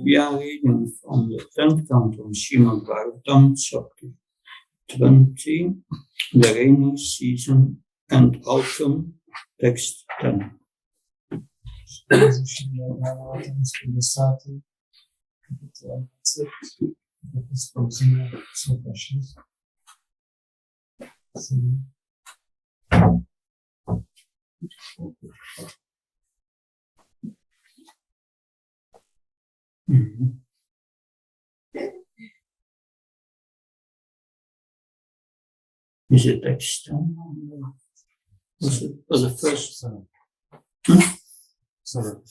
We are reading from the 10th canto of Srimad Bhagavatam, chapter 20, the rainy season and autumn, text 10. Is it text 10? Was the first 7? 7.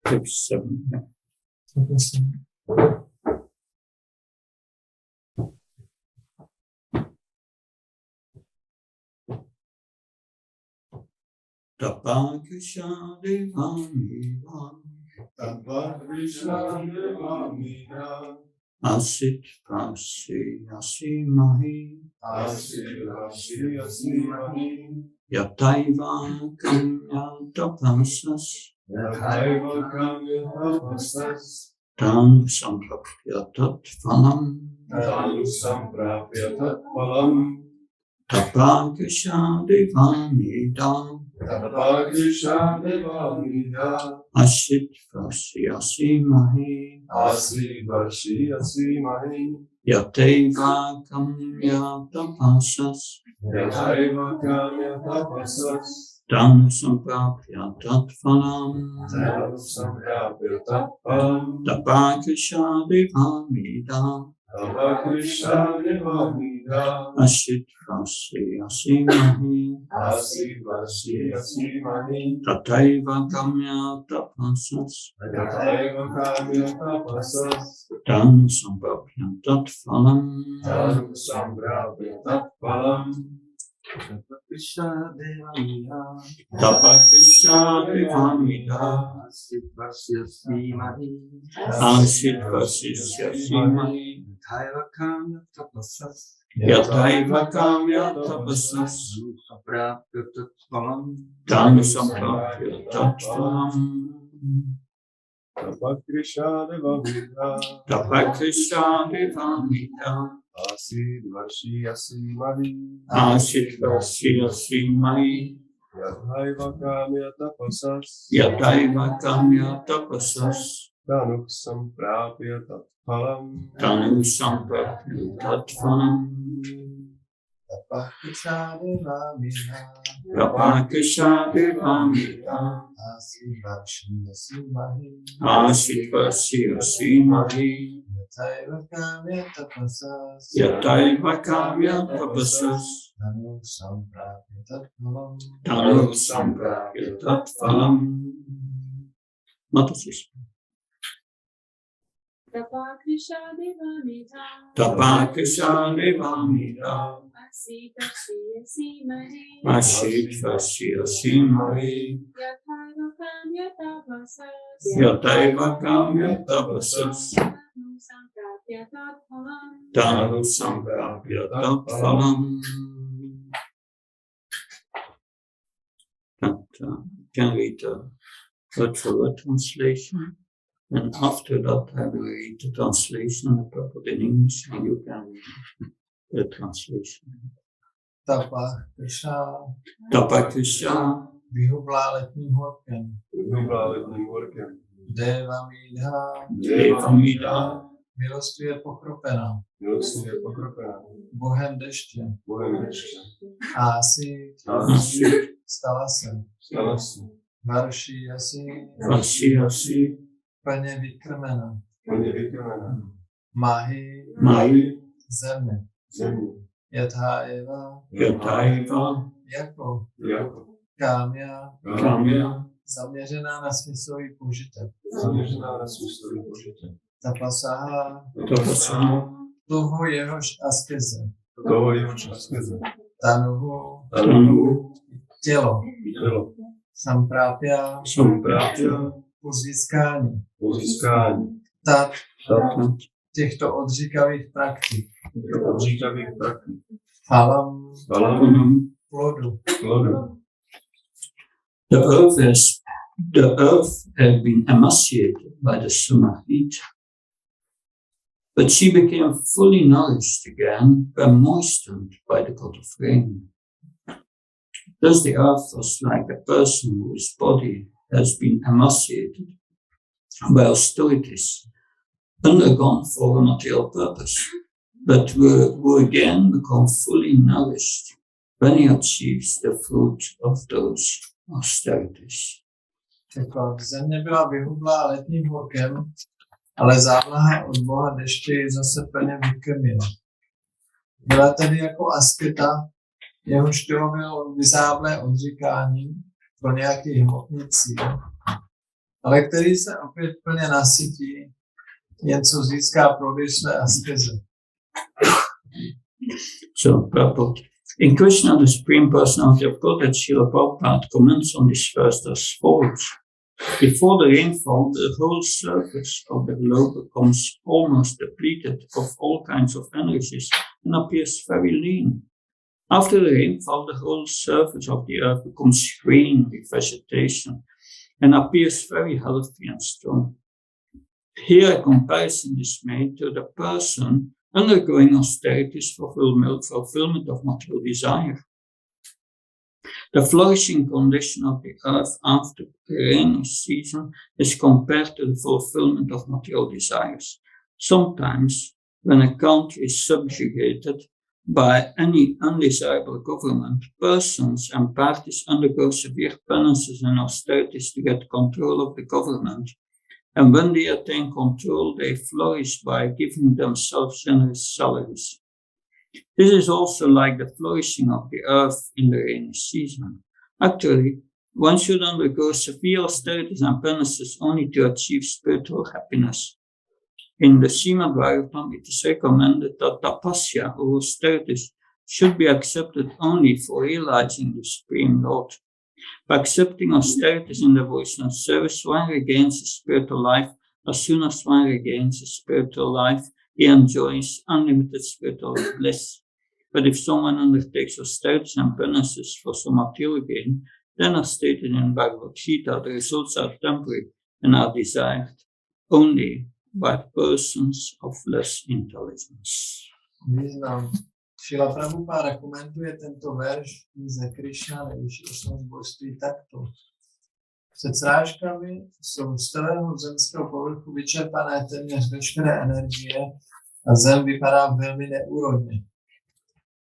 Text 7. Tapakisha devamidam. Asit prasi asimahi. Yataiva kamya tapasas. Tan samprapya tat phalam. Tapakisha devamidam. Asit prasi asimahi. Yataiva kamya tapasas. Tan samprapya tat phalam. Tapakisha devamidam. Asit prasi asimahi. Tataiva kamya tapasas. Tan samprapya tat phalam. Tapakisha devamida. Asit prasi asimahi. Yataiva kamya tapasas. Tan samprapya tat phalam. Tapakisha devamida. Asit prasi asimahi. Yataiva kamya tapasas. Tanu samprapya tat phalam. Tapakisha devamida. Asit prasi asimahi. Yataiva kamya tapasas. Tanu samprapya tat phalam. Matasis. Tapakisha devamida. Asit prasi asimahi. Yataiva kamya tapasas. Tanu samprapya tat phalam. Can read the word translation, and after that I will read the translation put in English, and you can read the translation. Tapakisha. Vyhublá letním horkem. Devamida. Milostí je pokropená. Bohem deště. Asi. Stala se. Varší asi. Plně vykrmena. Mahi. Země. Yataiva. Jako. Kámya. Zaměřená na smyslový požitek. Tapasaha. Toho jehož askeze. Tanuhu. Tělo. Samprápya. Po získání. Tak. Těchto odříkavých praktik. Phalam. plodu. The earth had been emaciated by the summer heat, but she became fully nourished again when moistened by the God of rain. Thus the earth was like a person whose body has been emaciated by austerities, undergone for a material purpose, but who again become fully nourished when he achieves the fruit of those austerities. Země byla vyhudlá letním horkem, ale závlaha od Boha deště ji zase plně vykrmila. Byla tedy jako asketa, jehož tělo bylo vyzáblé odříkáním pro nějaký hmotný cíl, ale který se opět plně nasytí, jen co získá plody své askeze. So, purport. In Krishna, the Supreme Personality of Godhead, Srila Prabhupada comments on this verse as follows. Before the rainfall, the whole surface of the globe becomes almost depleted of all kinds of energies and appears very lean. After the rainfall, the whole surface of the earth becomes green with vegetation and appears very healthy and strong. Here a comparison is made to the person undergoing austerities for fulfillment of material desire. The flourishing condition of the earth after the rainy season is compared to the fulfillment of material desires. Sometimes, when a country is subjugated by any undesirable government, persons and parties undergo severe penances and austerities to get control of the government. And when they attain control, they flourish by giving themselves generous salaries. This is also like the flourishing of the earth in the rainy season. Actually, one should undergo severe austerities and penances only to achieve spiritual happiness. In the Srimad Bhagavatam, it is recommended that tapasya or austerities should be accepted only for realizing the Supreme Lord. By accepting austerities in devotional service, one regains his spiritual life. As soon as one regains his spiritual life, he enjoys unlimited spiritual bliss. But if someone undertakes austerities and penances for some material gain, then as stated in Bhagavad Gita, the results are temporary and are desired only by persons of less intelligence. Význam. Šrila Prabhupáda komentuje tento verš ze Krishna, nejvyšší osobnost božství takto. Před srážkami jsou z celého zemského povrchu vyčerpané téměř veškeré energie a zem vypadá velmi neúrodně.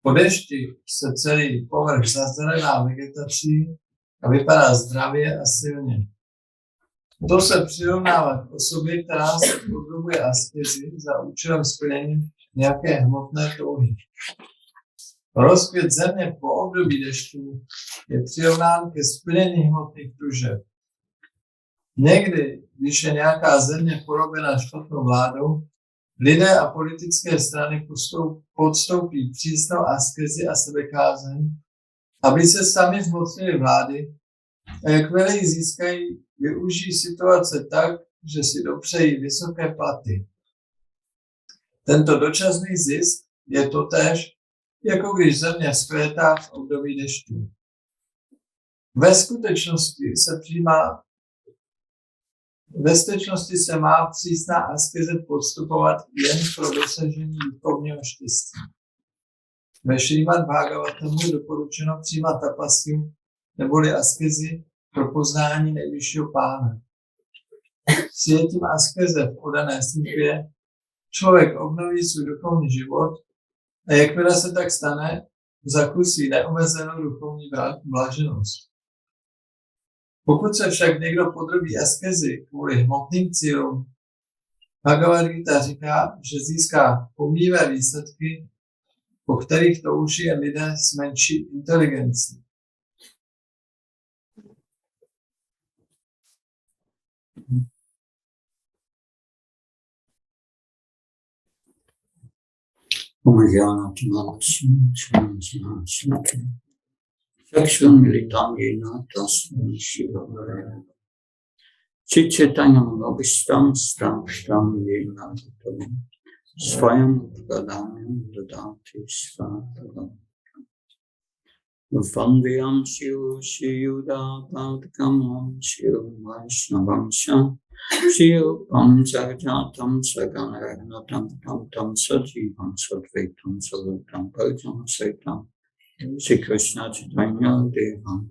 Po dešti se celý povrch zazelená vegetací a vypadá zdravě a silně. To se přirovnává k osobě, která se podrobuje askezi za účelem splnění nějaké hmotné touhy. Rozkvět země po období dešťů je přirovnán ke splnění hmotných tužeb. Někdy, když je nějaká země porobena špatnou vládou, lidé a politické strany podstoupí přísnou askezi a sebekázeň, aby se sami zmocnili vlády a jakmile ji získají, využijí situace tak, že si dopřejí vysoké platy. Tento dočasný zisk je totéž, jako když země vzkvétá v období dešťů. Ve skutečnosti se má přísná askeze podstupovat jen pro dosažení duchovního štěstí. Ve Šrímad Bhagavatamu je doporučeno přijímat tapasyu neboli askezi pro poznání nejvyššího pána. Přijetím askeze v odané službě člověk obnoví svůj duchovní život a jakmile se tak stane, zakusí neomezenou duchovní blaženost. Pokud se však někdo podrobí askezi kvůli hmotným cílům, Bhagavad Gita říká, že získá pomíjivé výsledky, po kterých touží jen lidé s menší inteligencí. Chichitayam abhistam stam stam yena swayam pradanyam dadati svadam. Vanvyam Shiv Shiyuda Padkamam Shiv Vaishnavam Sham Shiv Pamjajatam Saganaranatam Tam Tam Sajivam Sadvaitam Salutam Pajam Saitam Shri Krishna Chaitanya Devam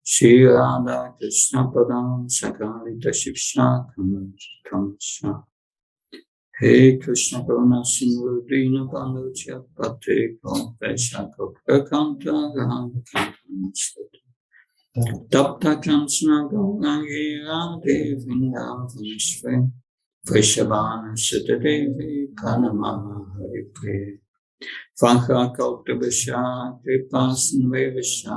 Shri Radha Krishna Padam Sakalita Shivsha Kamasha Hey Krishna Karuna Sindhu Dina Bandhu Chapate Kompesha Kokakanta Radhakanta Namaste Tapta Kansana Gaurangi Radhe Vrindavaneshwe Vrishabhana Sita Devi Panama Hari Priya Vakha Kautabasha Kripasan Vevasha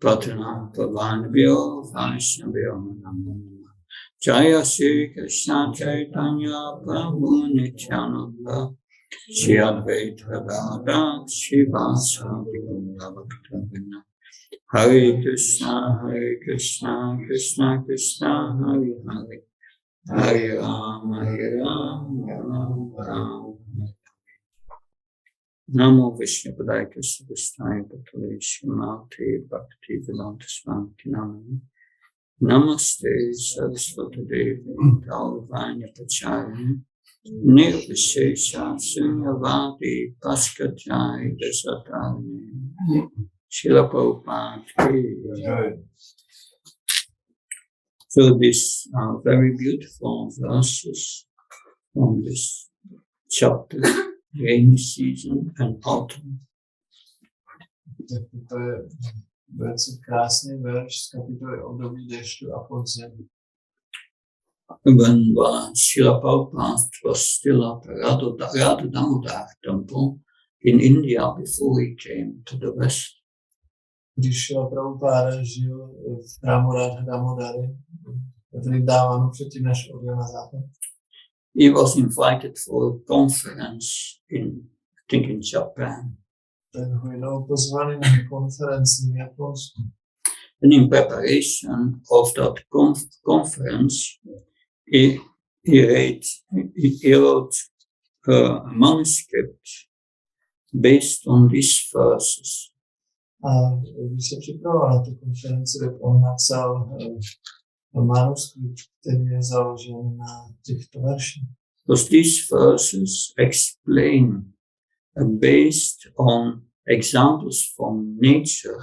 Pratana Pavanabhyo Vaishnavyo Namo Jaya Shri Krishna Chaitanya Prabhu Nityananda Shri Advaita Gadadhar Srivasadi Gaura Hare Krishna Krishna Krishna Hare Hare Hare Rama Rama Rama Namo Vishnu Padaya Krishna Krishnaya Bhatale Srimati Bhakti Vedanta Swami Namani Namaste Saraswati Devi Gaurvanya Pacharya Nirvishesha Sunyavadi Paskachai Vesatani Srila Prabhupada Ki. So these are very beautiful verses from this chapter, rainy season and autumn. Tak to je velice krásný verš z kapitoly období dešťu a podzim. When Srila Prabhupada was still at Radha Damodar temple in India before he came to the West. Když Srila Prabhupada žil v chrámu Radha Damodary, v Vrindavanu předtím, než odjel na západ, He was invited for a conference I think in Japan. tak ho jednou pozvali na konferenci v Japonsku. And in preparation of that conference, he wrote a manuscript based on these verses. A když se připravoval na tu konferenci, tak on napsal manuskript, který je založen na těchto verších. Because these verses explain, based on examples from nature,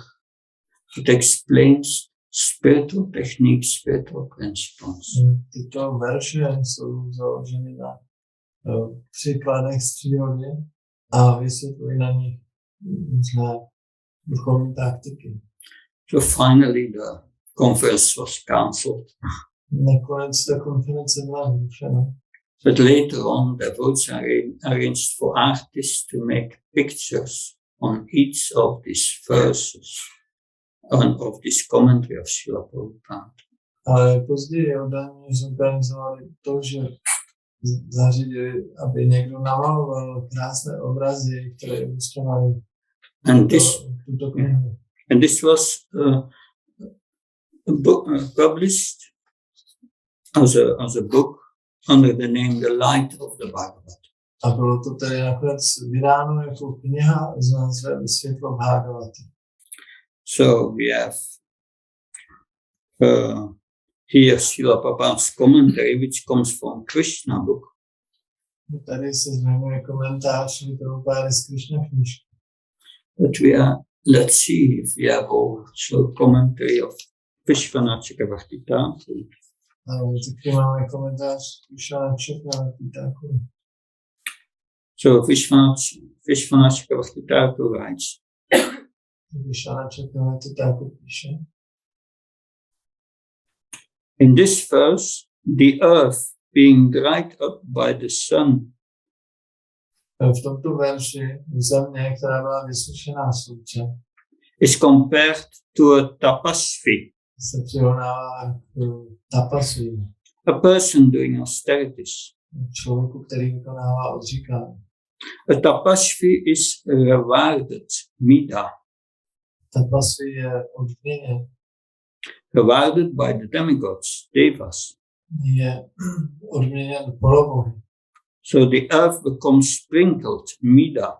it explains spiritual techniques, spiritual principles. Tyto verše jsou založeny na příkladech z přírody a vysvětlují na nich různé duchovní taktiky. So finally the conference was cancelled. Nakonec ta konference byla zrušena. But later on, the votes arranged for artists to make pictures on each of these verses, and of this commentary of Srila Prabhupada. Ale později oddaní zorganizovali to, že zařídili, aby někdo namaloval krásné obrazy, které ilustrovaly tuto knihu. And this was published as a book under the name The Light of the Bhagavad. A bylo to tedy nakonec vydáno jako kniha s názvem Světlo Bhagavaty. So we have here Srila Prabhupada's commentary, which comes from Krishna book. Tady se zmiňuje komentář Srila Prabhupády z Krishna knížky. But let's see if we have also commentary of Vishwanath Chakravarti Thakur. Taky máme komentář Vishwanath Chakravarti Thakur. So Vishwanath Chakravarti Thakur writes, Vishwanath Chakravarti Thakur píše: in this verse, the earth being dried up by the sun v tomto verši země, která byla vysušená slunce, is compared to a tapasvi, se přirovnává k tapasvi, a person doing austerities. Člověku, který vykonává odříkání. A tapasvi is rewarded, mida, Tapasvi je odměněn, rewarded by the demigods, devas. je odměněn polobohy. So the earth becomes sprinkled, mida.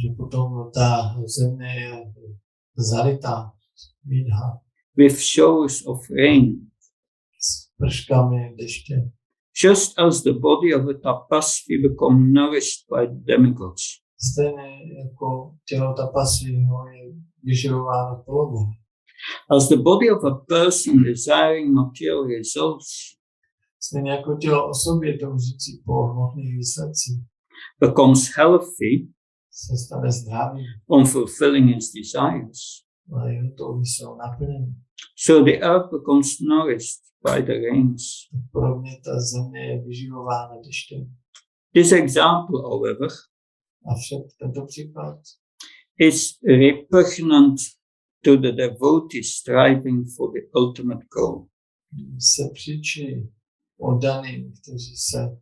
Že potom ta země je zalitá výdha with showers of rain, s prškami deště. just as the body of a tapasvi become nourished by the demigods. Stejně jako tělo tapasvího je vyživováno polohu. As the body of a person desiring material results Stejně jako tělo osoby toužící po hmotných výsledcích becomes healthy se stane zdravý on fulfilling its desires, a jeho touhy jsou naplněny. so the earth becomes nourished by the rains. Podobně ta země je vyživována deštěm. This example, however, Avšak tento příklad is repugnant to the devotee striving for the ultimate goal. se příčí oddaným, kteří se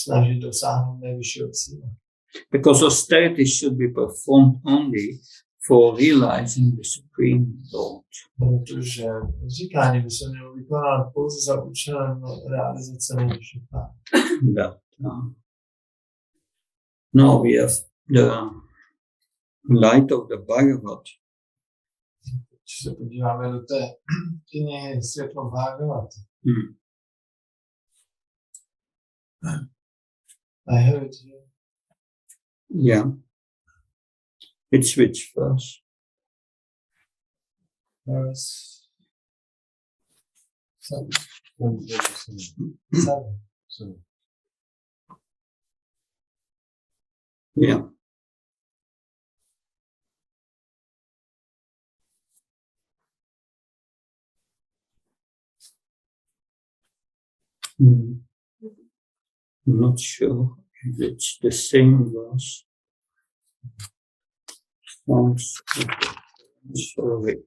snaží dosáhnout nejvyššího cíle. Because austerity should be performed only for realizing the Supreme Lord. Protože říkání by se mělo vykonávat pouze za účelem realizace nejvyššího pána. That, now we have the light of the Bhagavad. Když se podíváme do té knihy Světlo Bhagavad, I heard you. Yeah. It's which verse? Verse 7. Yeah. I'm not sure if it's the same verse. Sorry.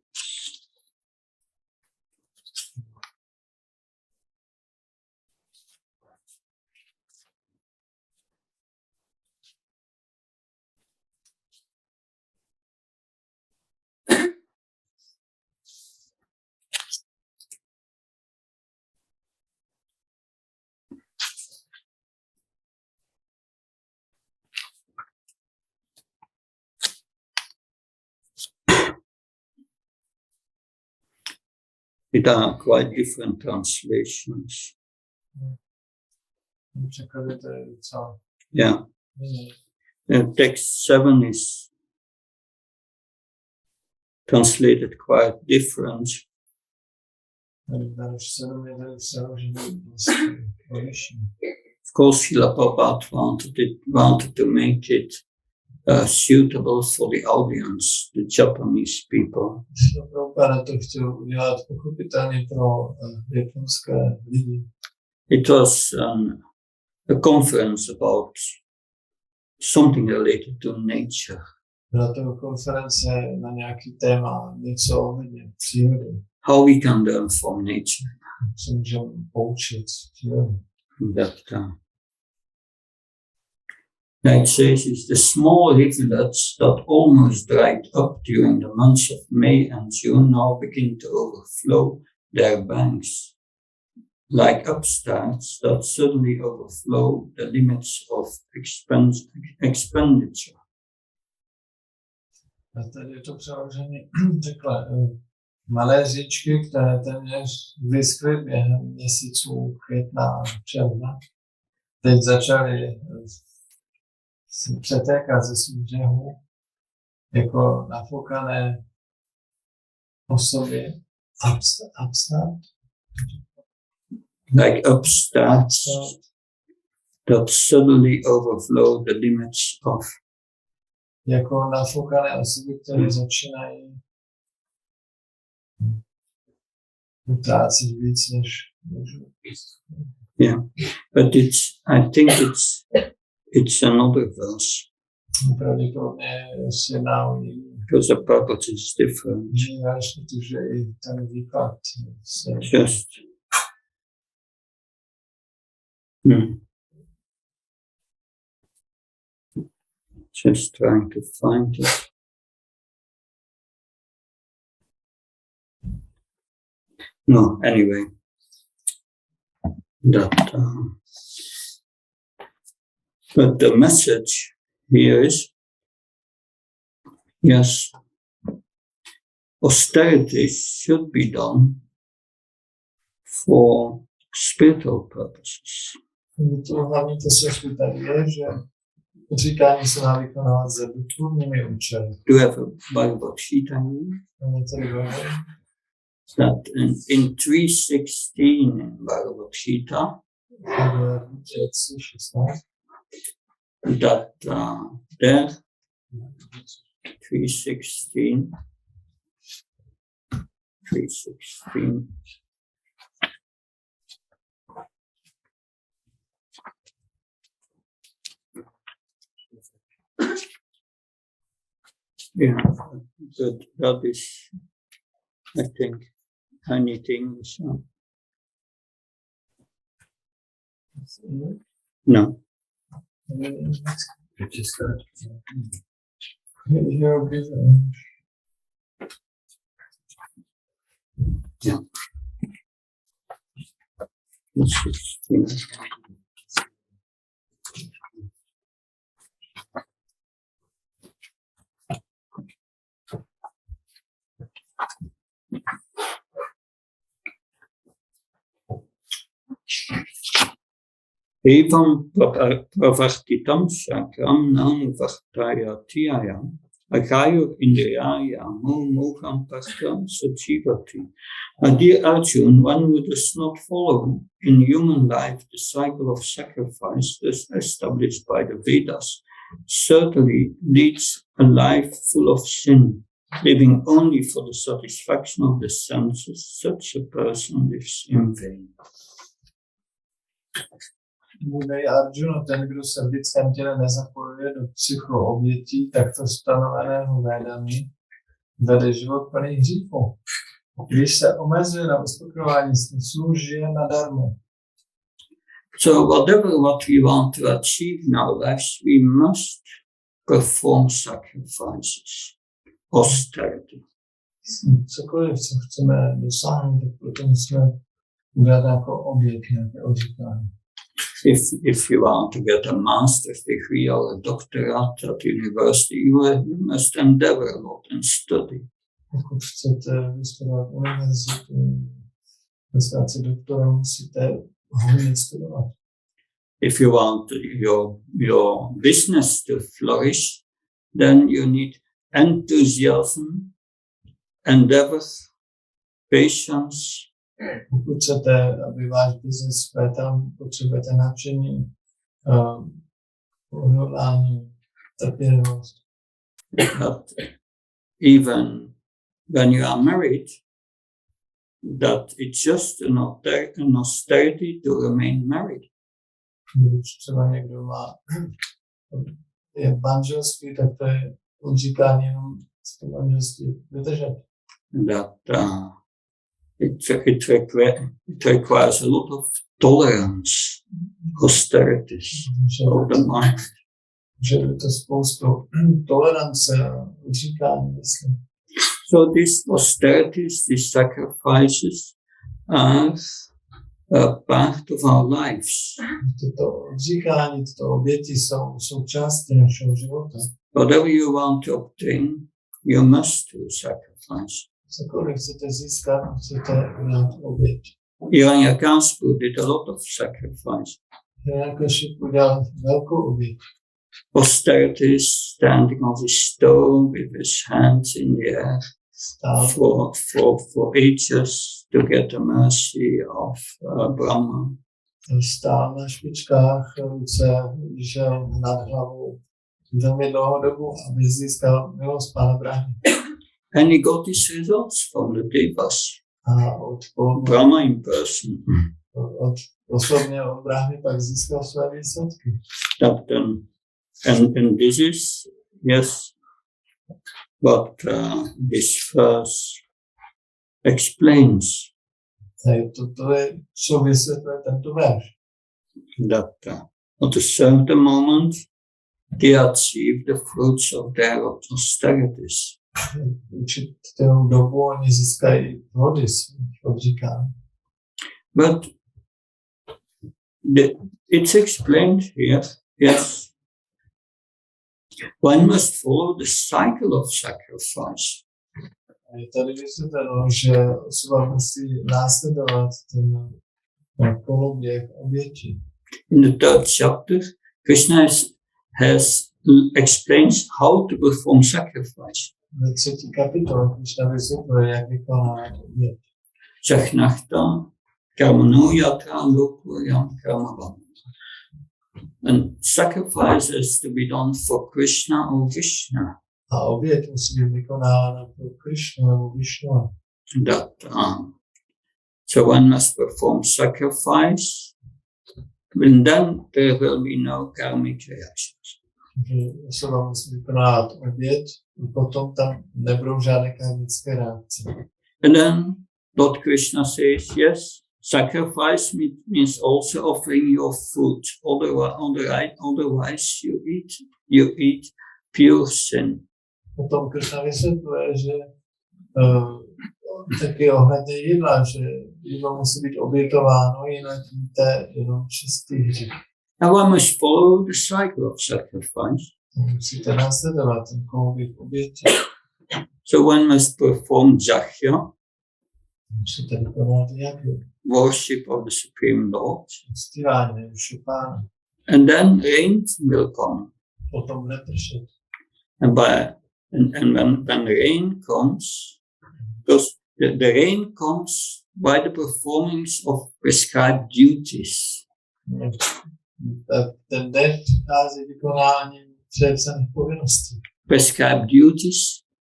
It are quite different translations. Překlady to je docela Yeah. jiné. Text 7 is translated quite different. Verš 7 je tady přeložený vlastně odlišný. Of course, Srila Prabhupada wanted to make it suitable for the audience, the Japanese people. Prabhupada to chtěl udělat pochopitelně pro japonské lidi. It was a conference about something related to nature. Byla to konference na nějaký téma, něco ohledně přírody. How we can learn from nature. Se můžeme poučit přírody. That, like it says, is the small rivulets that almost dried up during the months of May and June now begin to overflow their banks, like upstarts that suddenly overflow the limits of expenditure. A tady je to přeložené takhle. Malé říčky, které téměř vyschly během měsíců května a června, teď začaly přetékat ze svých břehů jako nafoukané osoby. Upstart? Like upstarts that suddenly overflow the limits of. Jako nafoukané osoby, které začínají utrácet víc než můžu. Yeah, but I think it's another verse. Pravděpodobně se jedná o jiný. Because the purpose is different. Protože i ten výklad se... Just. Just trying to find it. No, anyway. But the message here is, yes, austerities should be done for spiritual purposes. To hlavní poselství tady je, že odříkání se má vykonávat za duchovními účely. Do you have a Bible sheet I need? That in 3:16 in Bhagavad Gita, that there 3:16 yeah, but that is, I think, anything. So. No. Yeah. Evam pravartitam shakram nam vartaya tiyaya akayo indriyaya moham pastam sachivati. Dear Arjun, one who does not follow in human life the cycle of sacrifice as established by the Vedas certainly leads a life full of sin, living only for the satisfaction of the senses. Such a person lives in vain. Mluvej Arjuna, ten, kdo se v lidském těle nezapojuje do psychoobětí takto stanoveného védami, vede život plný hříchů. Když se omezuje na uspokojování smyslů, žije nadarmo. So whatever what we want to achieve in our lives, we must perform sacrifices, austerity. Cokoliv, co chceme dosáhnout, tak potom musíme udělat jako oběť, nějaké odříkání. If you want to get a master's degree or a doctorate at university, you must endeavor a lot and study. Pokud chcete vystudovat univerzitu, dostat se doktora, musíte hodně studovat. If you want your business to flourish, then you need enthusiasm, endeavor, patience. Pokud chcete, aby váš biznes kvétal, potřebujete nadšení, odhodlání, trpělivost. But even when you are married, that it's just an austerity to remain married. Když třeba někdo je v manželství, tak to je odříkání jenom z toho manželství vydržet. That it requires a lot of tolerance, austerities of the mind. Že je to spoustu tolerance a odříkání, myslím. So these austerities, these sacrifices are a part of our lives. Tyto odříkání, tyto oběti jsou součástí našeho života. Whatever you want to obtain, you must do sacrifice. Cokoliv chcete získat, musíte udělat oběť. Hiranyakashipu did a lot of sacrifice. Hiranyakashipu udělal velkou oběť. Austerity is standing on the stone with his hands in the air for ages to get the mercy of Brahma. Stál na špičkách, ruce držel nad hlavou velmi dlouhou dobu, aby získal milost Pána Brahmy. And he got his results from the devas. Brahma in person. Osobně od Brahmy pak získal své výsledky. And this is, yes, what this verse explains. To je, co vysvětluje tento verš. That at a certain moment they achieve the fruits of their austerities. Určitou dobu oni získají plody svých odříkání. But it's explained here, yes. One must follow the cycle of sacrifice. Je tady vysvětleno, že osoba musí následovat ten koloběh oběti. In the third chapter, Krishna explains how to perform sacrifice. Ve třetí kapitole Krishna vysvětluje, jak vykonávat oběť. Jachnachta, Karmano Yatra, Lokuyam, Karmavan. And sacrifice is to be done for Krishna or Vishnu. A oběť musí být vykonávána pro Krishnu nebo Vishnu. So one must perform sacrifice, and then there will be no karmic reactions. Osoba musí vykonávat oběť, potom tam nebudou žádné karmické reakce. And then Lord Krishna says, yes, sacrifice means also offering your food. Otherwise you eat pure sin. Potom Krishna vysvětluje, že taky ohledně jídla, že jídlo musí být obětováno, jinak jíte jenom čistý hřích. And one must follow the cycle of sacrifice. Musíte následovat ten koloběh oběti. So one must perform jahya, Musíte vykonávat jahju, worship of the Supreme Lord. uctívání nejvyššího Pána. And then rain will come. Potom bude pršet. And when rain comes, because the rain comes by the performance of prescribed duties. Ten den přichází vykonáním předepsaných povinností. Prescribed duties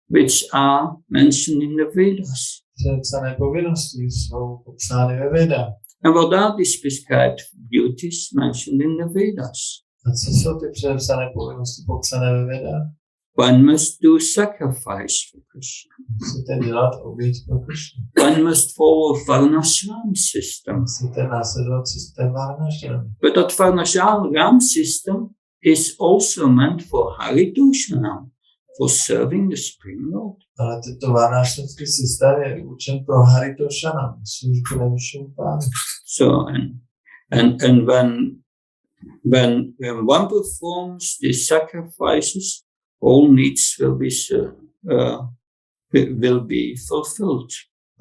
which are mentioned in the Vedas. Předepsané povinnosti jsou popsány ve Vedách. And what are these prescribed duties mentioned in the Vedas? A co jsou ty předepsané povinnosti popsané ve Vedách? One must do sacrifice for Krishna. Musíte dělat oběť pro Krishnu. One must follow Varnashram system. Musíte následovat systém Varnashram. But that Varnashram system is also meant for Haritoshanam, for serving the Supreme Lord. Ale tento varnashramský systém je určen pro Haritoshanam, službu nejvyššímu Pánu. So and when one performs these sacrifices, all needs will be fulfilled.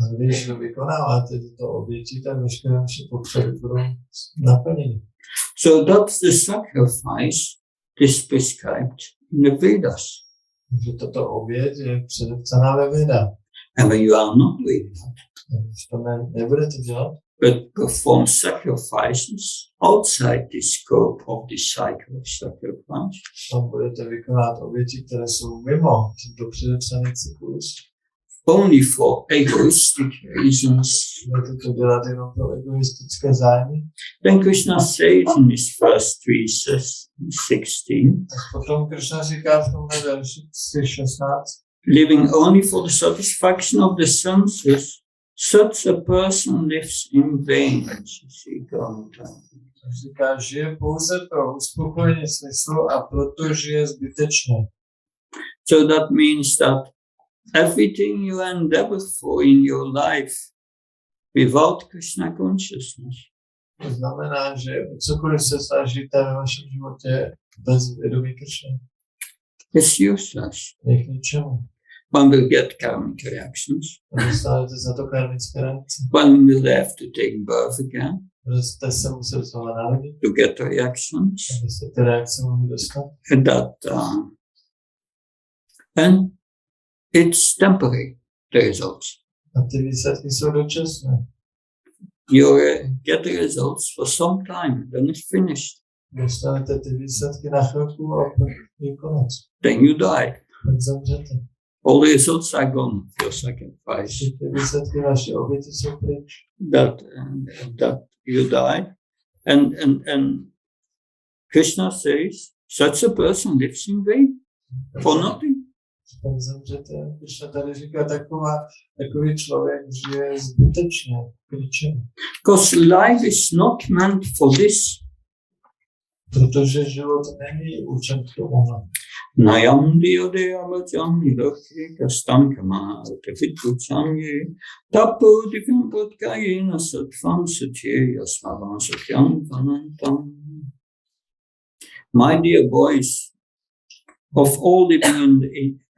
A když vykonáváte tyto oběti, tak veškeré naše potřeby budou naplněny. So that's the sacrifice is prescribed in the Vedas. Takže tato oběť je předepsaná ve Vedách. And when you are not doing that, Když to nebudete dělat, but perform sacrifices outside the scope of the cycle of sacrifice, tam budete vykonávat oběti, které jsou mimo tento předepsaný cyklus. only for egoistic reasons, Budete to dělat jenom pro egoistické zájmy. then Krishna says in his first three 16, Tak potom Krishna říká v tomhle verši 16, living only for the satisfaction of the senses, such a person lives in vain. říká, žije pouze pro uspokojení smyslu a proto žije zbytečně. So that means that everything you endeavor for in your life without Krishna consciousness To znamená, že cokoliv se snažíte ve vašem životě bez vědomí Krishna, is useless. je k ničemu. One will get karmic reactions. Dostanete za to karmické reakce. One will have to take birth again Budete se muset znovu narodit, to get the reactions. abyste ty reakce mohli dostat. And it's temporary, the results. A ty výsledky jsou dočasné. You get the results for some time, then it's finished. Dostanete ty výsledky na chvilku a pak je konec. Then you die. Tak zemřete. All the results are gone of your sacrifice. Ty výsledky vaší oběti jsou pryč. That you die. And Krishna says, such a person lives in vain for nothing. Tak zemřete. Když tady říká takový člověk žije zbytečně, k ničemu. Because life is not meant for this. Protože život není určen k tomuhle. Nayam diyodeyavacami lokhi kastankama teviducami tapo dikampatkayena sattvam satyeya smavam satyam vanantam. My dear boys, of all living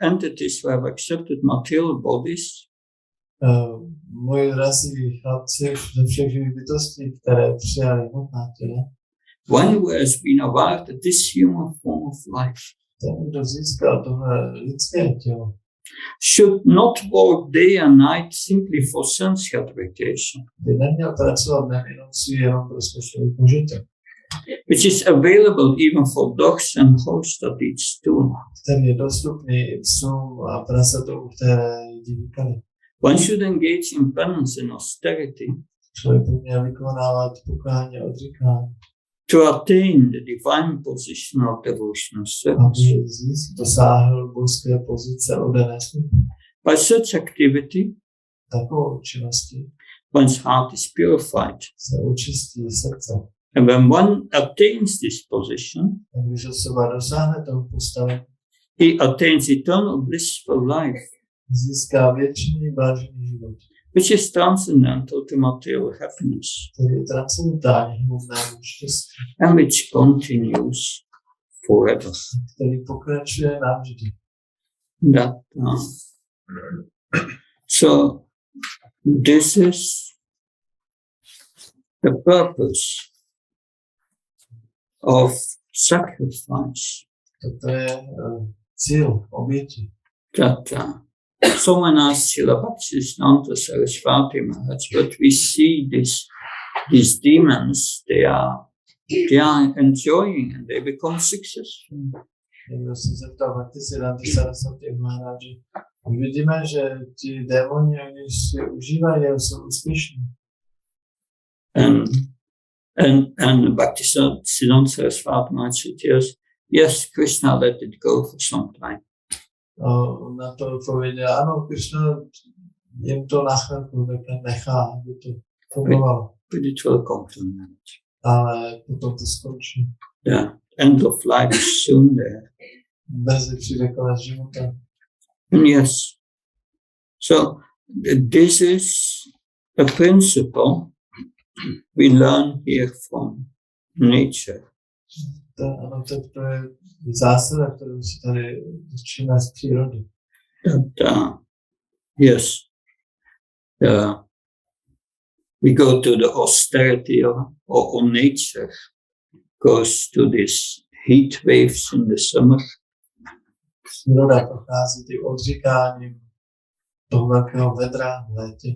entities who have accepted material bodies Moji drazí chlapci ze všech živých bytostí, které přijali hmotná těla, one who has been aware that this human form of life ten, kdo získal tohle lidské tělo, should not work day and night simply for sense gratification, by neměl pracovat dnem i nocí jenom pro smyslový požitek, which is available even for dogs and horses that eat stone. který je dostupný i psům a prasatům, které jedí výkaly. One should engage in penance and austerity Člověk by měl vykonávat pokání a odříkání, to attain the divine position of devotional service. aby dosáhl božské pozice oddané služby. By such activity, Takovou činností one's heart is purified. se očistí srdce. And when one attains this position, A když osoba dosáhne toho postavení, he attains eternal blissful life, získá věčný blážený život, which is transcendental to material happiness, který je transcendentální hmotnému štěstí, and which continues forever. který pokračuje navždy. That, so this is the purpose of sacrifice. Toto je cíl oběti. That someone asked Srila Bhaktisiddhanta Saraswati Maharaj, but we see these demons, they are enjoying and they become successful. Někdo se zeptal Bhaktisiddhanta Saraswati Maharaj, vidíme, že ti démoni, oni si užívají a jsou úspěšní. And Bhaktisiddhanta Saraswati Maharaj said, yes, Krishna let it go for some time. Na to odpověděl, ano, Krishna jim to na chvilku nechá, aby to fungovalo. But it will come to an end. Ale potom to skončí. The end of life is soon there. Brzy přijde konec života. And yes, so this is a principle we learn here from nature. Ano, to je zásada, kterou si tady učíme z přírody. That, yes, we go to the austerity or nature goes to these heat waves in the summer. Příroda prochází tím odříkáním toho velkého vedra v létě.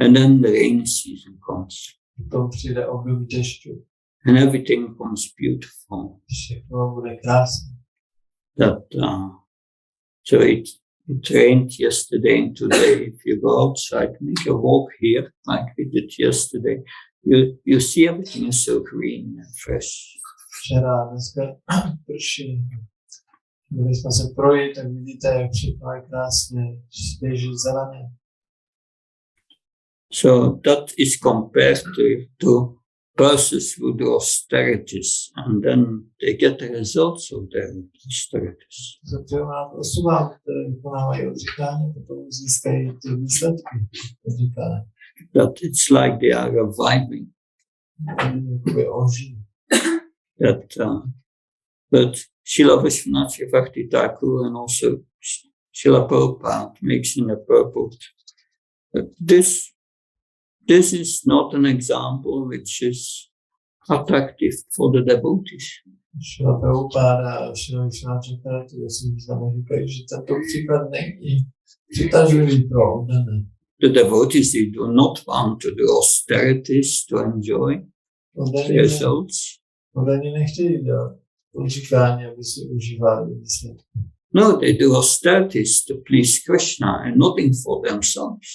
And then the rain season comes. Potom přijde období dešťu. And everything becomes beautiful. Všechno bude krásné. That, so it rained yesterday and today. If you go outside, make a walk here, like we did yesterday, you see everything is so green and fresh. Včera, dneska prší. Měli jsme se projít, tak vidíte, jak všechno je krásně, svěží, zelené. So that is compared to persons who do austerities, and then they get the results of their austerities. Zatímco osobám, které vykonávají odříkání, potom získají ty výsledky odříkání. That it's like they are reviving. Jakoby oživí. That, but Srila Vishwanath Bhakti Thakur and also Srila Prabhupada makes in the purport that this is not an example which is attractive for the devotees. Srila Prabhupada a Srila Vishwanath si významně říkají, že tento příklad není přitažlivý pro oddané. The devotees, they do not want to do austerities to enjoy the results. Oddaní nechtějí dělat odříkání, aby si užívali výsledky. No, they do austerities to please Krishna and nothing for themselves.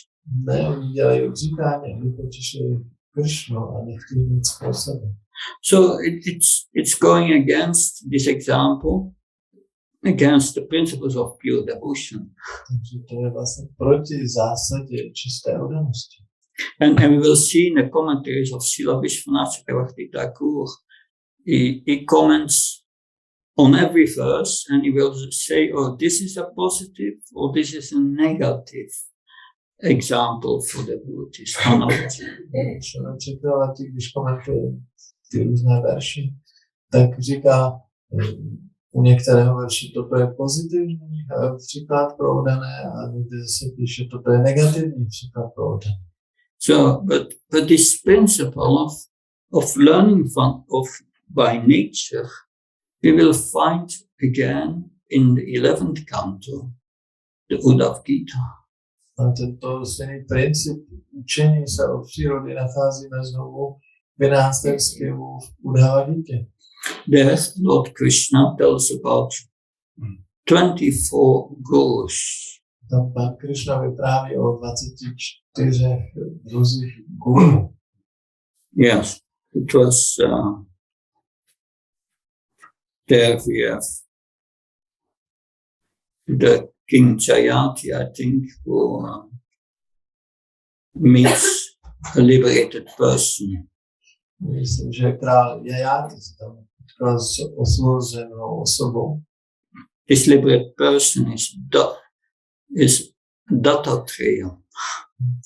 Ne, oni dělají odříkání, aby potěšili Krishnu a nechtějí nic pro sebe. So it's going against this example, against the principles of pure devotion. Takže to je vlastně proti zásadě čisté oddanosti. And we will see in the commentaries of Srila Vishwanath Bhakti Thakur, he comments on every verse and he will say, oh, this is a positive or this is a negative example for devotees. Když komentuje ty různé verši, tak říká, U některého verše toto je pozitivní příklad pro oddané a někde se píše, toto je negativní příklad pro oddané. So, but this principle of learning by nature, we will find again in the 11th canto, the Uddhav Gita. A tento stejný princip učení se od přírody nacházíme znovu v 11. zpěvu v Uddhava Gitě. There, Lord Krishna tells about 24 gurus. Tam Pán Krishna vypráví o 24 druzích guru. Yes, it was there we have the King Jayati, I think, who meets a liberated person. Myslím, že král Jayati tam potkal s osvobozenou osobou. This liberated person is Dattatreya,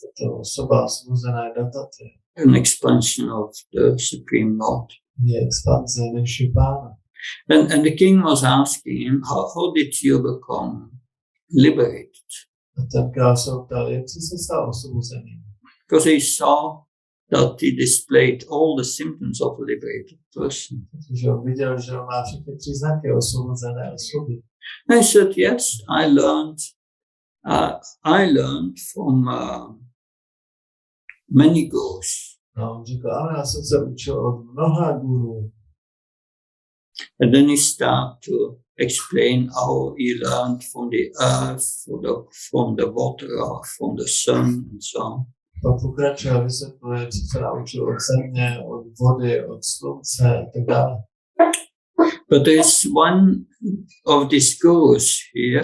Tato osoba osvobozená je Dattatreya. an expansion of the Supreme Lord. Je expanze nejvyšší Pána. And the king was asking him, how did you become liberated? A ten král se ptal, jak jsi se stal osvobozeným? Because he saw that he displayed all the symptoms of a liberated person. Protože on viděl, že on má všechny příznaky osvobozené osoby. And I said, yes, I learned from many gurus. No, on říkal, ano, já jsem se učil od mnoha gurů. And then he started to explain how he learned from the earth, from the water, from the sun, and so on. Pak pokračoval, vysvětluje, co se naučil od země, od vody, od slunce a tak dále. But there's one of these gurus here,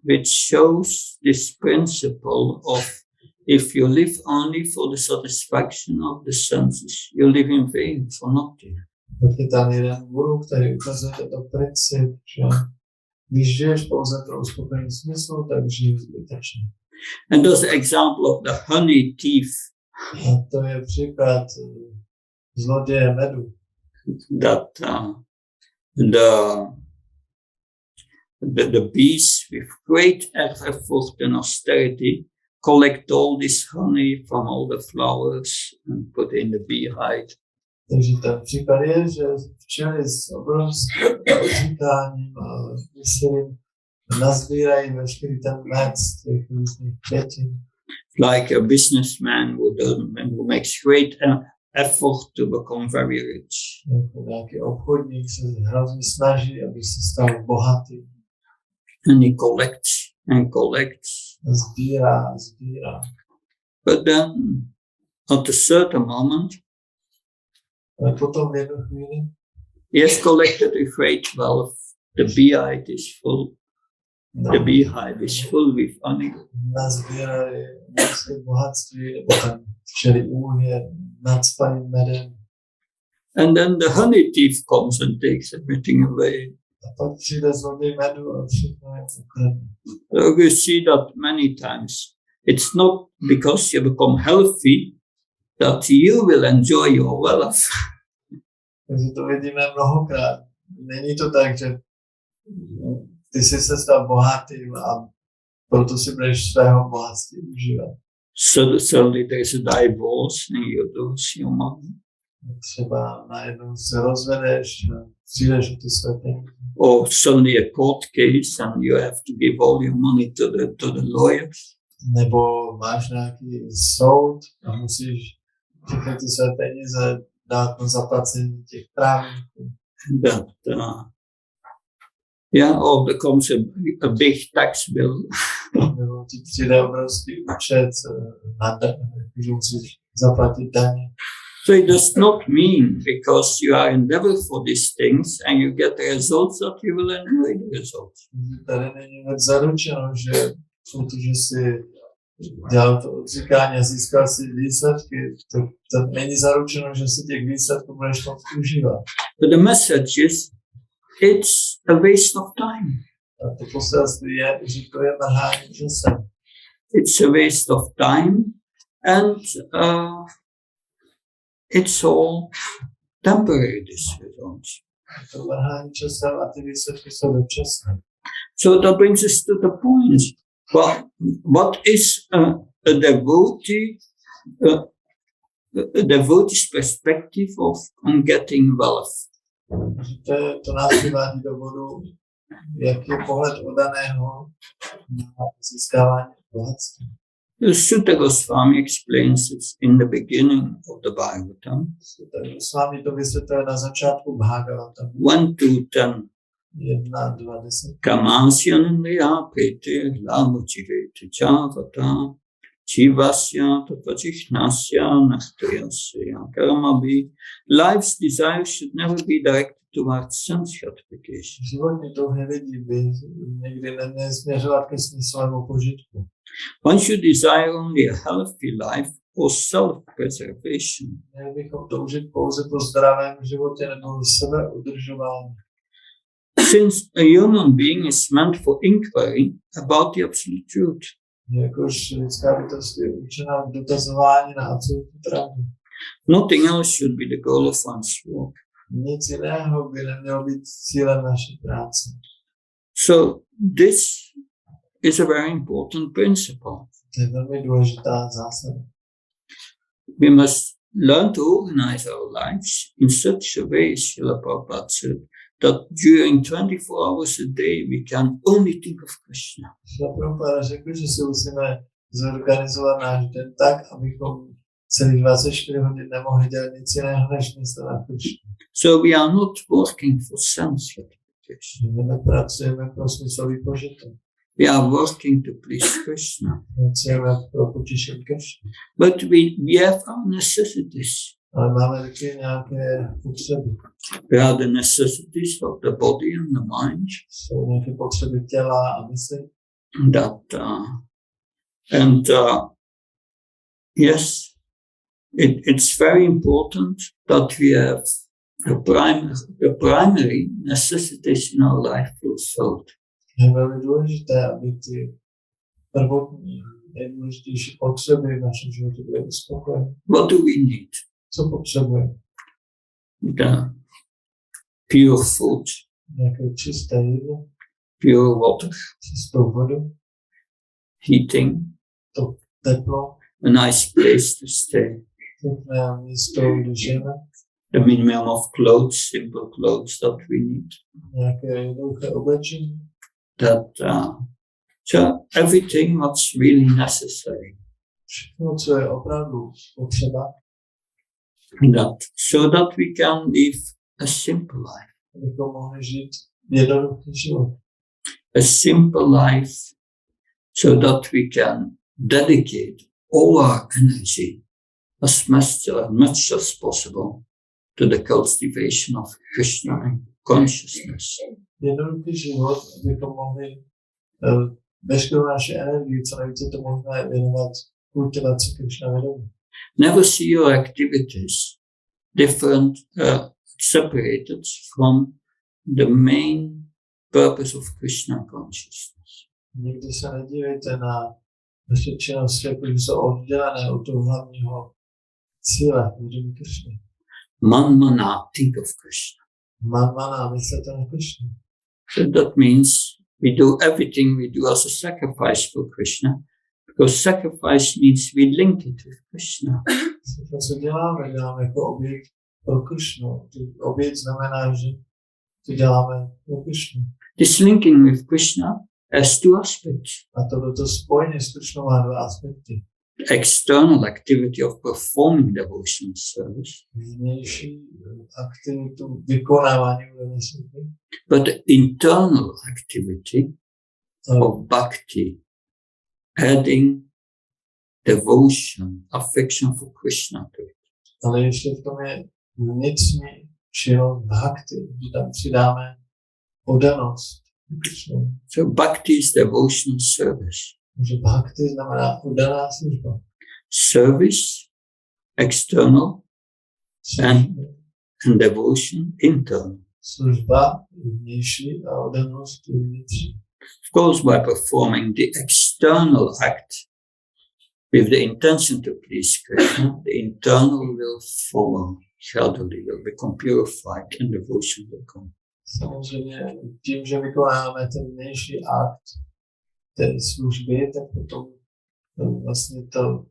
which shows this principle of if you live only for the satisfaction of the senses, you live in vain for nothing. Tak je tam jeden guru, který ukazuje tento princip, že když žiješ pouze pro uspokojení smyslu, tak žiješ zbytečně. And there's the example of the honey thief. A to je příklad zloděje medu. That the bees with great effort and austerity collect all this honey from all the flowers and put in the beehive. Takže ten příklad je, že včely s obrovským odříkáním a úsilím nazbírají veškerý ten med z těch různých květin. Like a businessman who makes great effort to become very rich. Jako nějaký obchodník se hrozně snaží, aby se stal bohatý. And he collects and collects. A sbírá. But then, at a certain moment, Ale potom v jednu chvíli he has collected a great wealth. The beehive is full. The beehive is full with honey. nazbírali obrovské bohatství, nebo ten včely úl je nacpaný medem. And then the honey thief comes and takes everything away. A pak přijde zloděj medu a všechno je ukradne. So you see that many times. It's not because you become healthy that you will enjoy your wealth. Takže to vidíme mnohokrát. Není to tak, že ty jsi se stal bohatým a proto si budeš svého bohatství užívat. Suddenly there's a divorce and you lose your money. Třeba najednou se rozvedeš a přijdeš o ty své peníze. Or suddenly a court case and you have to give all your money to the lawyers. Nebo máš nějaký soud a musíš všechny ty své peníze dát na zaplacení těch právníků. That or there comes a big tax bill. Nebo ti přijde obrovský účet, že musíš zaplatit daně. So it does not mean because you are endeavor for these things and you get the results that you will enjoy the results. Tady není vůbec zaručeno, že protože si dělal to odříkání a získal si výsledky, to není zaručeno, že si těch výsledků budeš moct užívat. But the message is, it's a waste of time. A to poselství je, že to je mrhání časem. It's a waste of time and it's all temporary, these results. To mrhání časem a ty výsledky jsou dočasné. So that brings us to the point. Well, what is a devotee's perspective on getting wealth? To nás přivádí do bodu, jaký je pohled oddaného na získávání bohatství. Sutta Goswami explains it in the beginning of the Bhagavatam. Sutta Goswami to vysvětluje na začátku Bhagavatam. 1-10. 1:20. Kamasyanandaya prete labhachirete chavata chivasya tatvachihnasya nahtayasya karmabi. Life's desire should never be directed towards sense gratification. Životní touhy lidí by nikdy neměly směřovat ke smyslovému požitku. One should desire only a healthy life or self-preservation. Měli bychom toužit pouze po zdravém životě nebo sebeudržování. Since a human being is meant for inquiry about the absolute truth. Jakož lidská bytost je určená k dotazování na absolutní pravdu. Nothing else should be the goal of one's work. Nic jiného by nemělo být cílem naší práce. So this is a very important principle. To je velmi důležitá zásada. We must learn to organize our lives in such a way, Srila Prabhupada said, that during 24 hours a day we can only think of Krishna. Srila Prabhupada řekl, že si musíme zorganizovat náš den tak, abychom celý 24 hodin nemohli dělat nic jiného, než myslet na Krishna. So we are not working for sense gratification. My nepracujeme pro smyslový požitek. We are working to please Krishna. Pracujeme pro potěšení Krishna. But we have our necessities. Ale máme taky nějaké potřeby. We are the necessities of the body and the mind. Jsou nějaké potřeby těla a mysli. Yes, it's very important that we have the primary necessities in our life fulfilled. Je velmi důležité, aby ty prvotní, nejdůležitější potřeby v našem životě byly uspokojeny. What do we need? Co potřebujeme? The pure food, Nějaké čisté jídlo, pure water, čistou vodu, heating, to teplo, a nice place to stay, pěkné místo, kde žijeme, the minimum of clothes, simple clothes that we need. nějaké jednoduché oblečení. So everything what's really necessary. Všechno, co je opravdu potřeba. So that we can live a simple life. Abychom mohli žít jednoduchý život. A simple life so that we can dedicate all our energy as much as possible to the cultivation of Krishna consciousness. Jednoduchý život, abychom mohli veškerou naši energii, co nejvíce to možné, věnovat kultivaci Krishna vědomí. Never see your activities separated from the main purpose of Krishna consciousness. Nikdy se nedívejte na naše činnosti, jako jsou oddělené od toho hlavního cíle vědomí Krishny. Manmana, think of Krishna. Manmana, myslete na Krishna. So that means we do everything we do as a sacrifice for Krishna, because sacrifice means we link it with Krishna. To, co děláme jako oběť pro Krishnu. Oběť znamená, že to děláme pro Krishnu. This linking with Krishna has two aspects. A toto spojení s Krishnou má dva aspekty. The external activity of performing devotional service, vnější aktivitu vykonávání uvedení, but the internal activity of bhakti, adding devotion, affection for Krishna to it. Ale ještě v tom je vnitřní činnost bhakti, že tam přidáme oddanost. So bhakti is devotional service. Že bhakti znamená oddaná služba. Service, external, and devotion, internal. Služba vnější a oddanost vnitřní. Of course, by performing the external act with the intention to please Krishna, the internal will follow. gradually will become purified and devotion will come. Samozřejmě tím, že vykonáme ten vnější akt té služby, tak potom vlastně ta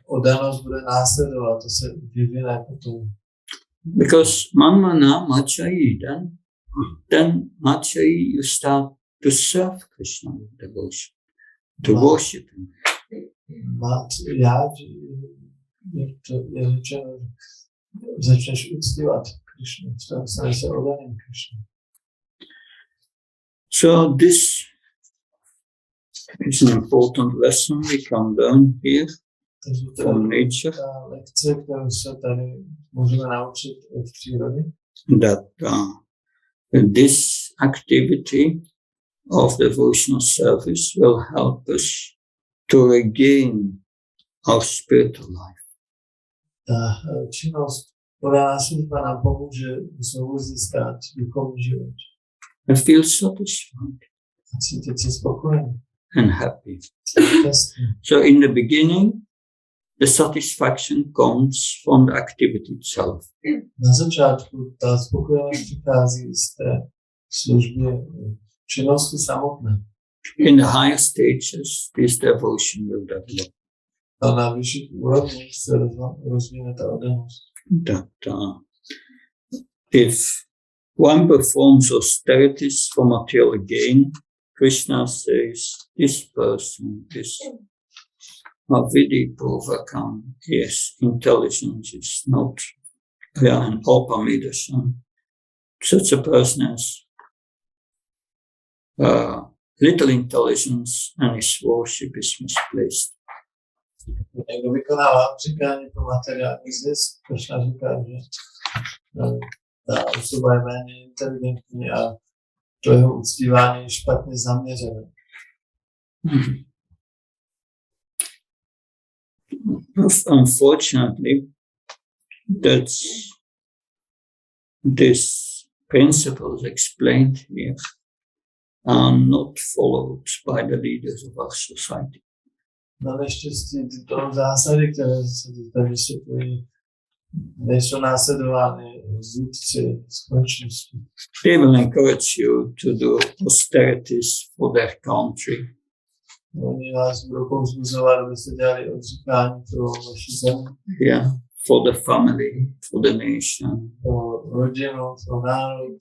oddanost bude následovat, to se vyvine potom. Because manmana machayi, then machayi you start to serve Krishna with devotion, to worship him. Jak to je řečeno, začneš uctívat Krishnu, staneš se oddaným Krishnu. So this is an important lesson we can learn here from nature. Ta lekce, kterou se tady můžeme naučit od přírody, that this activity of devotional service will help us to regain our spiritual life. Ta činnost podaná služba nám pomůže znovu získat duchovní život. And feel satisfied A cítit se spokojený. and happy. So in the beginning, the satisfaction comes from the activity itself. Na začátku ta spokojenost přichází z té služby činnosti samotné. In the higher stages, this devotion will develop. A na vyšších úrovních se rozvíjí ta oddanost. That if one performs austerities for material gain, Krishna says this person is Vidipurvakam, his intelligence is not an Opamidasam. Such a person has little intelligence and his worship is misplaced. Někdo vykonává přikání pro materiální zisk, Krishna říká, že ta osoba je méně inteligentní a to jeho uctívání je špatně zaměřené. Unfortunately, these principles explained here are not followed by the leaders of our society. Na neštěstí tyto zásady, které se tady vysvětlují, nejsou následovány vůdci společnosti. They will encourage you to do austerities for their country. Oni vás budou povzbuzovat, abyste dělali odříkání pro vaši zemi. Yeah, for the family, for the nation. Pro rodinu, pro národ.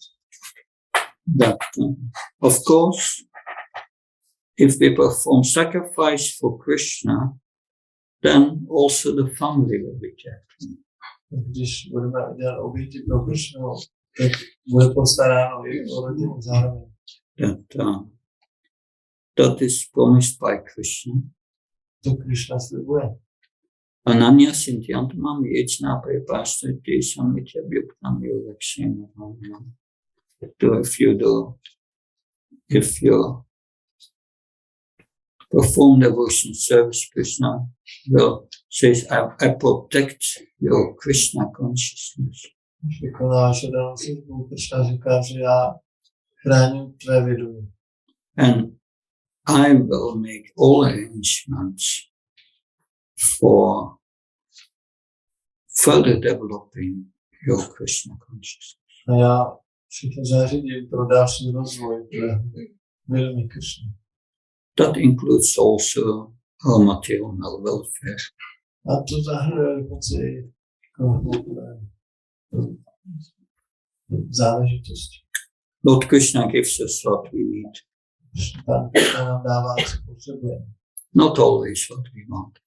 That, of course, if we perform sacrifice for Krishna, then also the family will be kept. Když budeme dělat oběti pro Krishnu, tak bude postaráno i o rodinu zároveň. That is promised by Krishna. To Krishna slibuje. Ananya Sintyantamam Yechna Prepastati Samitya Bhyuktam Yogakshema. If you perform devotion service, Krishna will says, I protect your Krishna consciousness. Když vykonáváš oddanou službu, Krishna říká, že já chráním tvé vědomí. And I will make all arrangements for further developing your Krishna consciousness. A já všechno zařídím pro další rozvoj tvého vědomí Krishny. That includes also our material welfare. A to zahrnuje dokonce i záležitosti. Lord Krishna gives us what we need. Pán Krishna nám dává, co potřebujeme. Not always what we want.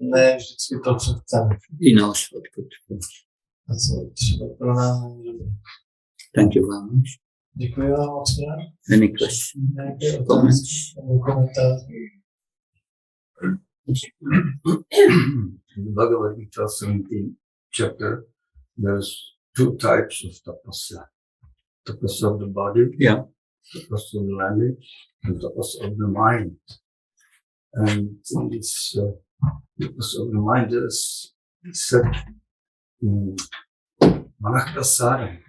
Ne vždycky to, co chceme. He knows what good for us. A co třeba pro nás není dobré. Thank you very much. Děkuji vám moc krát. Any questions? Nějaké Comments? otázky nebo komentáře? In the Bhagavad Gita 17th chapter, there's two types of tapasya. Tapasya of the body, Yeah. tapasya of the language, and tapasya of the mind. And this tapasya of the mind is said in Manakasara.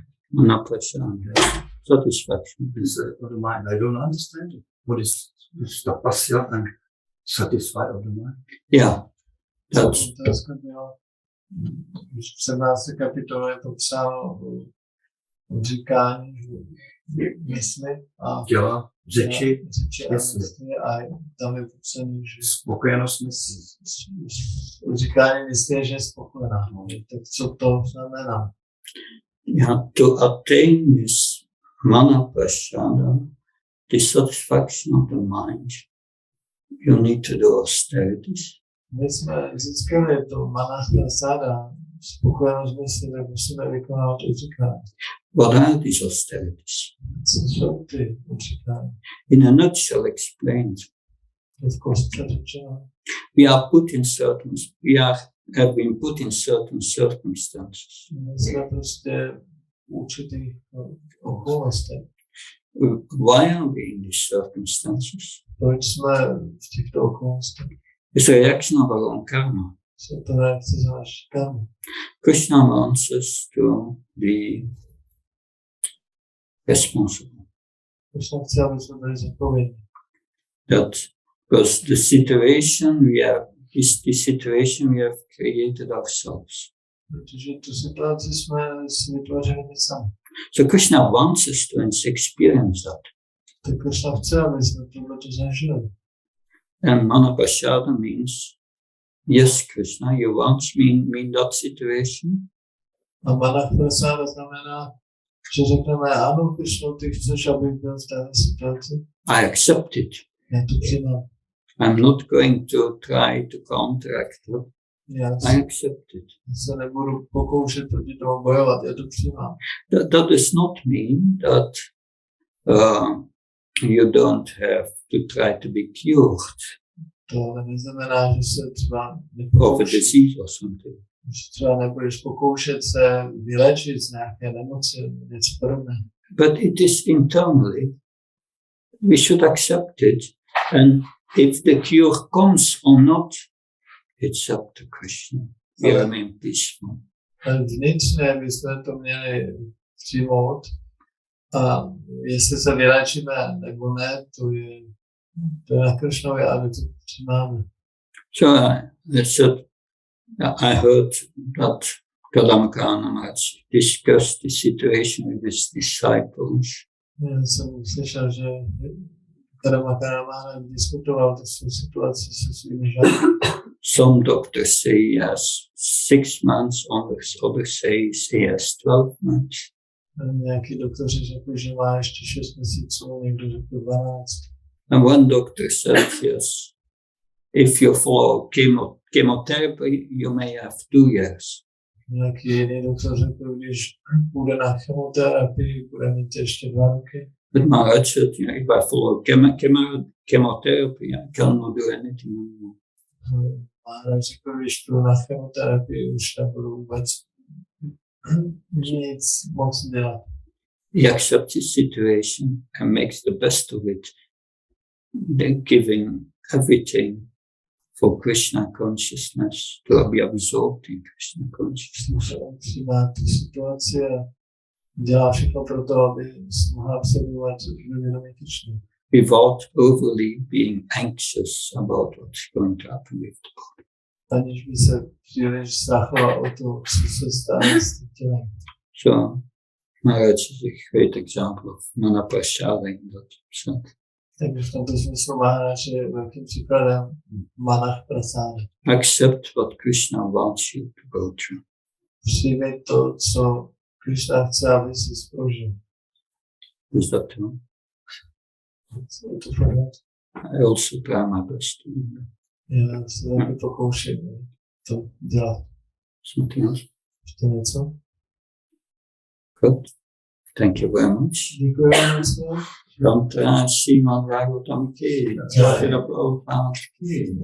Satisfaction. Is of the mind. I don't understand it. What is tapasya and satisfy of the mind? Yeah. That's Otázka byla, v 17. kapitole je popsáno o říkání, mysli a Těla, řeči, a mysli a tam je popsaný, že spokojenost mysli. říkání mysli je, že je spokojená. Tak co to znamená? To attain this mana prasada, dissatisfaction of the mind, you need to do austerities. My jsme získali to mana prasada, spokojenost mysli, tak musíme vykonávat odříkání. What are these austerities? Co jsou ty odříkání? In a nutshell explained, V kostce řečeno. have been put in certain circumstances. My jsme prostě v určitých okolnostech. Why are we in these circumstances? Proč jsme v těchto okolnostech? It's a reaction of our own karma. Jsou to reakce za naši karmu. Krishna wants us to be responsible. Krishna chce, aby jsme byli zodpovědní. That because the situation we have created ourselves. Protože tu situaci jsme si vytvořili my sami. So Krishna wants us to experience that. Tak Krishna chce, aby jsme tohleto zažili. And Manapashada means, yes, Krishna, you want me in that situation. A Manach Prasada znamená, že řekneme, ano, Krishna, ty chceš, abych byl v této situaci. I accept it. Já to přijmám. I'm not going to try to counteract it. I accept it. Já se nebudu pokoušet proti tomu bojovat, já to přijmám. That does not mean that you don't have to try to be cured To neznamená, že se třeba of a disease or something. že třeba nebudeš pokoušet se vylečit z nějaké nemoci, něco podobného. But it is internally. We should accept it. And if the cure comes or not, it's up to Krishna. We remain peaceful. Vnitřně bychom to měli přijmout. A jestli se vylečíme nebo ne, to je na Krishnovi, ale to přijímáme. So I heard that Kadamkarna Maharaj discussed the situation with his disciples. Já jsem slyšel, že Kadamkarna Maharaj diskutoval tu situaci se svými žáky. Some doctors say he has 6 months, others say he has 12 months. Nějaký doktoři řekli, že má ještě 6 měsíců, někdo řekl 12. And one doctor said, yes, if you follow chemotherapy, you may have 2 years. Nějaký jiný doktor řekl, když bude na chemoterapii, bude mít ještě 2 roky. But Maharaj said, if I follow chemotherapy, I cannot do anything anymore. Maharaj řekl, když půjdu na chemoterapii, už nebudu vůbec nic moc dělat. He accepts his situation and makes the best of it, giving everything for Krishna consciousness, to be absorbed in Krishna consciousness. Přijímá tu situaci a dělá všechno pro to, aby mohl absorbovat vědomí Krishna. Without overly being anxious about what's going to happen with the body. Aniž by se příliš strachoval o to, co se stane s tím tělem. So Maharaj is a great example of Manaprasada in that sense. Takže v tomto smyslu Maharaj je velkým příkladem Manach Prasada. Accept what Krishna wants you to go through. Přijmi to, co Krishna chce, aby si prožil. Is that true? Je to pořád. I also try my best to do that. Já se taky pokouším to dělat. Something else? Ještě něco? Good. Thank you very much. Děkuji moc. Don't see my Bhagavatam ki. Jai Prabhupada ki.